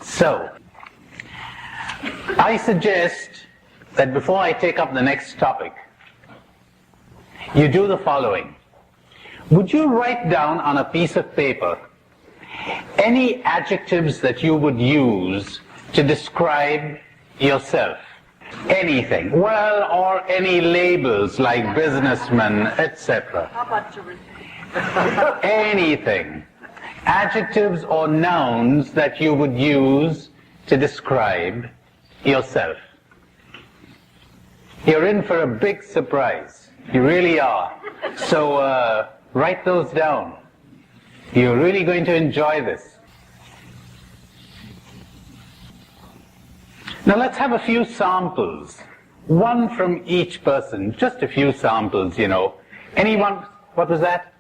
So, I suggest that before I take up the next topic, you do the following. Would you write down on a piece of paper any adjectives that you would use to describe yourself? Anything. Well, or any labels like businessman, etc. How about tourism? Anything. Adjectives or nouns that you would use to describe yourself. You're in for a big surprise. You really are. So write those down. You're really going to enjoy this. Now let's have a few samples. One from each person. Just a few samples, you know. Anyone? What was that?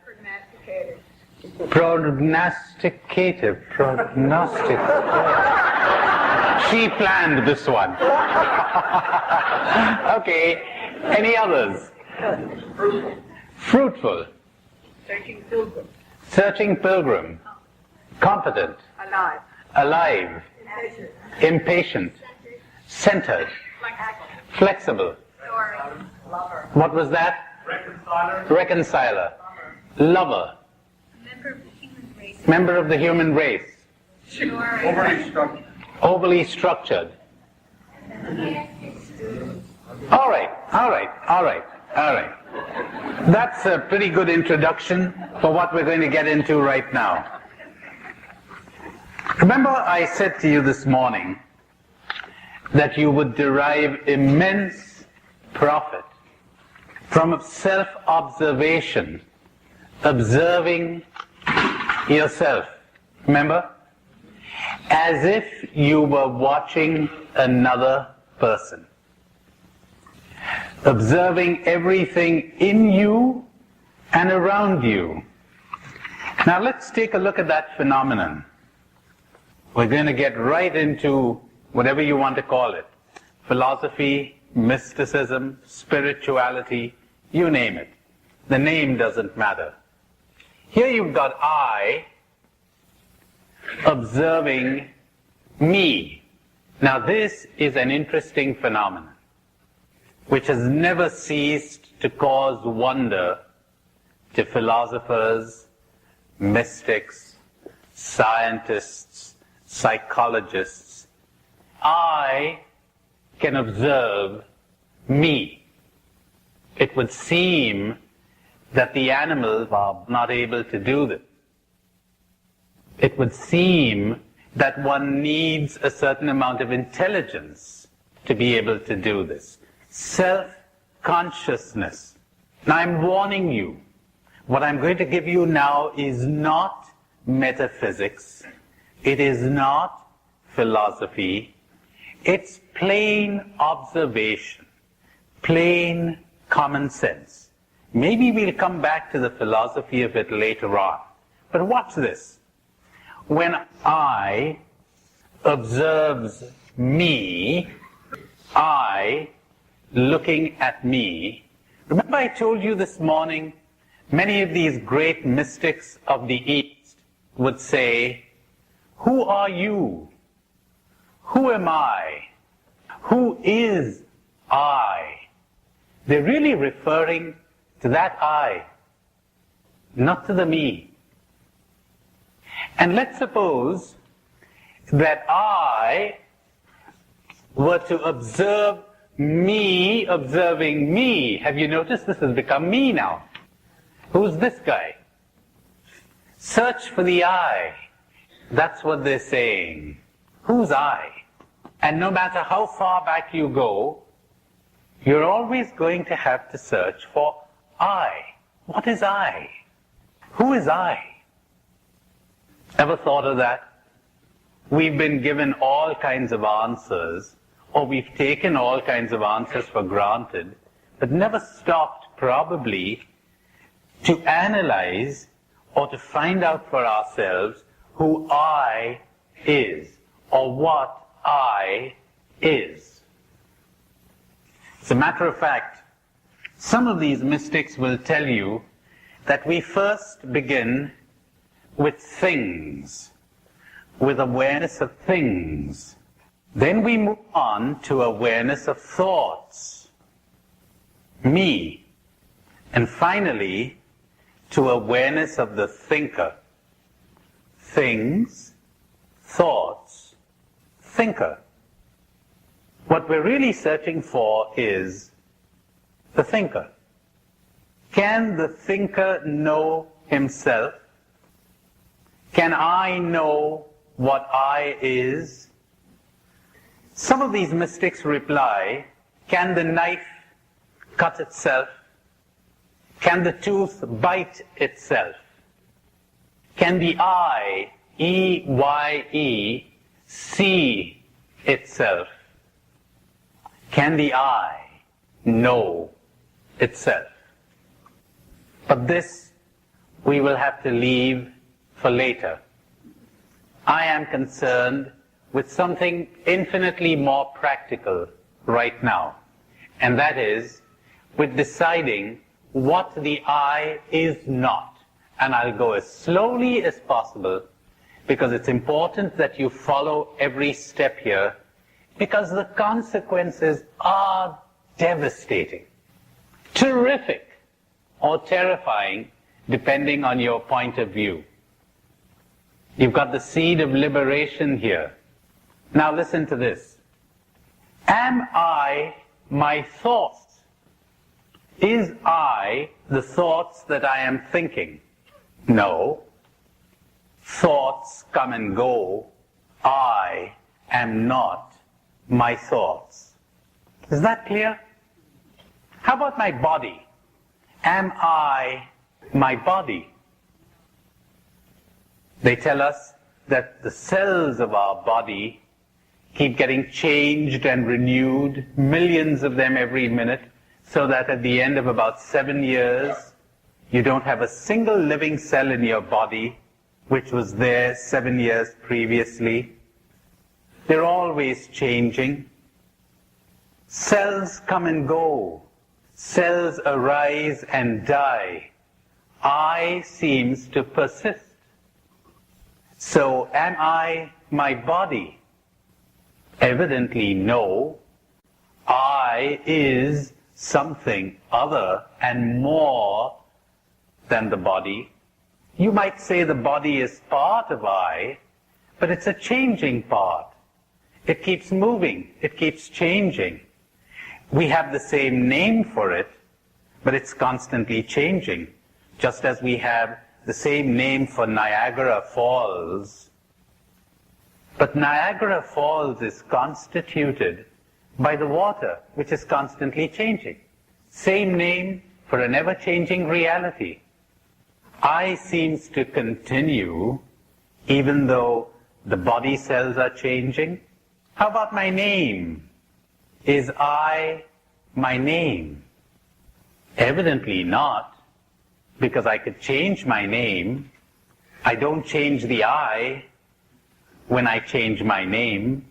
Prognosticative. Prognosticative. She planned this one. Okay. Any others? Fruitful. Searching pilgrim. Searching pilgrim. Competent. Alive. Alive. Impatient. Centered. Flexible. Lover. What was that? Reconciler. Lover. Member of the human race. Overly structured. All right. That's a pretty good introduction for what we're going to get into right now. Remember I said to you this morning that you would derive immense profit from self-observation, observing yourself. Remember? As if you were watching another person. Observing everything in you and around you. Now let's take a look at that phenomenon. We're going to get right into whatever you want to call it. Philosophy, mysticism, spirituality, you name it. The name doesn't matter. Here you've got I observing me. Now this is an interesting phenomenon which has never ceased to cause wonder to philosophers, mystics, scientists, psychologists. I can observe me. It would seem that the animals are not able to do this. It would seem that one needs a certain amount of intelligence to be able to do this. Self-consciousness. Now I'm warning you, what I'm going to give you now is not metaphysics. It is not philosophy. It's plain observation, plain common sense. Maybe we'll come back to the philosophy of it later on. But watch this. When I observes me, I looking at me, remember I told you this morning, many of these great mystics of the East would say, who are you? Who am I? Who is I? They're really referring to that I, not to the me. And let's suppose that I were to observe me observing me. Have you noticed this has become me now? Who's this guy? Search for the I. That's what they're saying. Who's I? And no matter how far back you go, you're always going to have to search for I. What is I? Who is I? Ever thought of that? We've been given all kinds of answers, or we've taken all kinds of answers for granted, but never stopped probably to analyze or to find out for ourselves who I is, or what I is. As a matter of fact, some of these mystics will tell you that we first begin with things. with awareness of things. Then we move on to awareness of thoughts, me, and finally to awareness of the thinker. Things, thoughts, thinker. What we're really searching for is the thinker. Can the thinker know himself? Can I know what I is? Some of these mystics reply, can the knife cut itself? Can the tooth bite itself? Can the eye, E-Y-E, see itself? Can the eye know itself? But this we will have to leave for later. I am concerned with something infinitely more practical right now, and that is with deciding what the I is not. And I'll go as slowly as possible because it's important that you follow every step here, because the consequences are devastating, terrific, or terrifying, depending on your point of view. You've got the seed of liberation here. Now listen to this. Am I my thoughts? Is I the thoughts that I am thinking? No. Thoughts come and go. I am not my thoughts. Is that clear? How about my body? Am I my body? They tell us that the cells of our body keep getting changed and renewed, millions of them every minute, so that at the end of about 7 years, you don't have a single living cell in your body which was there 7 years previously. They're always changing. Cells come and go. Cells arise and die. I seems to persist. So am I my body? Evidently no. I is something other and more than the body. You might say the body is part of I, but it's a changing part. It keeps moving. It keeps changing. We have the same name for it, but it's constantly changing. Just as we have the same name for Niagara Falls. But Niagara Falls is constituted by the water, which is constantly changing. Same name for an ever-changing reality. I seems to continue even though the body cells are changing. How about my name? Is I my name? Evidently not, because I could change my name. I don't change the I when I change my name.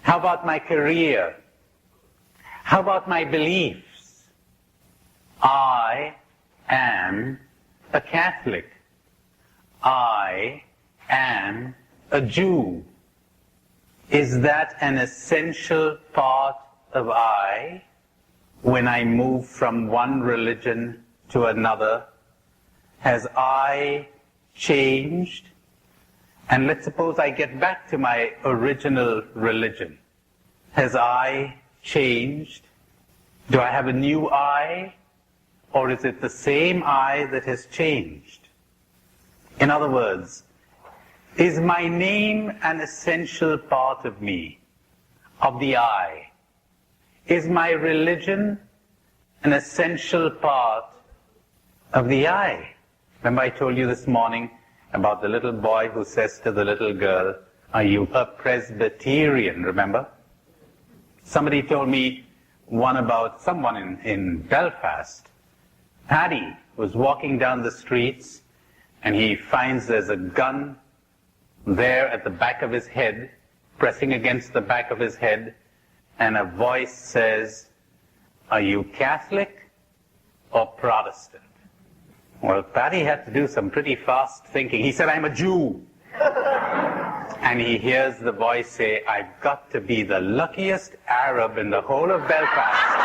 How about my career? How about my beliefs? I am a Catholic. I am a Jew. Is that an essential part of I when I move from one religion to another? Has I changed? And let's suppose I get back to my original religion. Has I changed? Do I have a new I? Or is it the same I that has changed? In other words, is my name an essential part of me, of the I? Is my religion an essential part of the I? Remember I told you this morning about the little boy who says to the little girl, are you a Presbyterian, remember? Somebody told me one about someone in Belfast. Paddy was walking down the streets and he finds there's a gun there at the back of his head, pressing against the back of his head, and a voice says, are you Catholic or Protestant? Well, Paddy had to do some pretty fast thinking. He said, I'm a Jew. and he hears the voice say, I've got to be the luckiest Arab in the whole of Belfast.